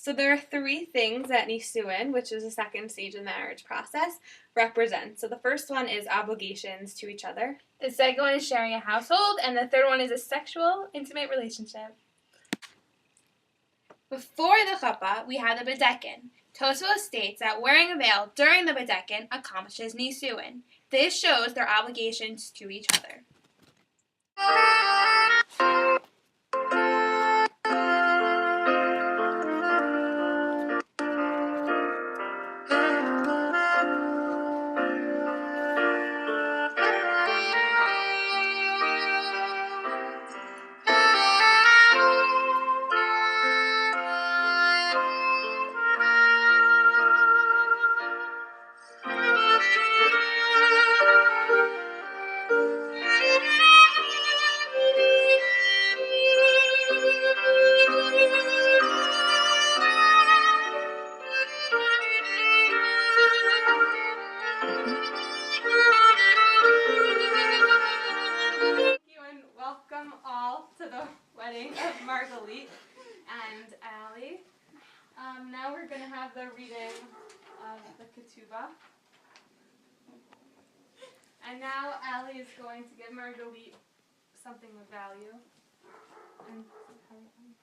So there are three things that nisuin, which is the second stage of the marriage process, represents. So the first one is obligations to each other. The second one is sharing a household, and the third one is a sexual, intimate relationship. Before the chuppah, we have the bedekin. Tosfos states that wearing a veil during the bedekin accomplishes nisuin. This shows their obligations to each other. Welcome all to the wedding of Margalit and Allie. Now we're going to have the reading of the ketubah. And now Allie is going to give Margalit something of value. And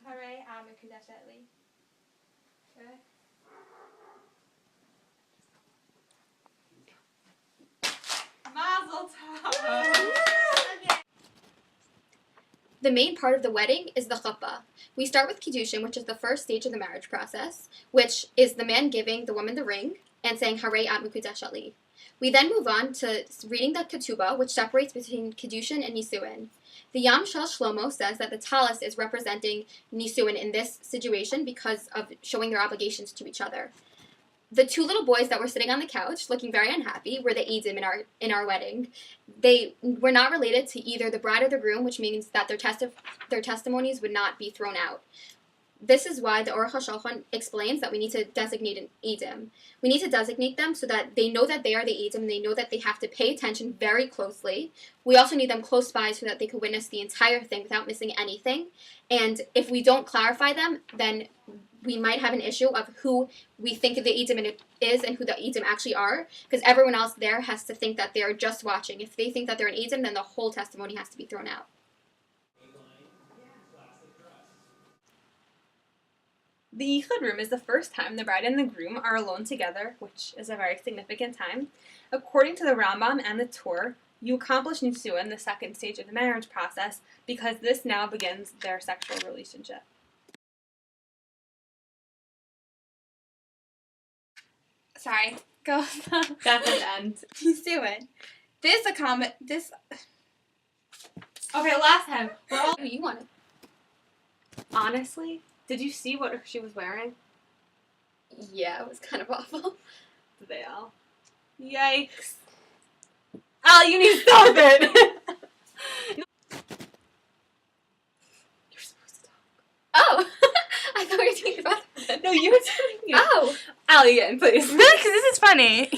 Harei Mekudeshet li. okay. Mazel tov! The main part of the wedding is the chuppah. We start with kiddushin, which is the first stage of the marriage process, which is the man giving the woman the ring and saying Harei at Mekudeshet li. We then move on to reading the ketubah, which separates between kiddushin and nisuin. The Yam Shel Shlomo says that the talis is representing nisuin in this situation because of showing their obligations to each other. The two little boys that were sitting on the couch, looking very unhappy, were the eidim in our wedding. They were not related to either the bride or the groom, which means that their testimonies would not be thrown out. This is why the Aruch HaShulchan explains that we need to designate an eidim. We need to designate them so that they know that they are the eidim, and they know that they have to pay attention very closely. We also need them close by so that they can witness the entire thing without missing anything. And if we don't clarify them, then we might have an issue of who we think the eidim is and who the eidim actually are, because everyone else there has to think that they're just watching. If they think that they're an eidim, then the whole testimony has to be thrown out. The yichud room is the first time the bride and the groom are alone together, which is a very significant time. According to the Rambam and the Torah, you accomplish nisuin, the second stage of the marriage process, because this now begins their sexual relationship. Sorry, go. That's an end. Nisuin. This. Okay, last time. You want it. Honestly, did you see what she was wearing? Yeah, it was kind of awful. The veil. Yikes. Al, you need to stop it! You're supposed to talk. Oh! I thought we were doing about that. No, you were doing it. Oh! Al, again, please. Really? Because this is funny.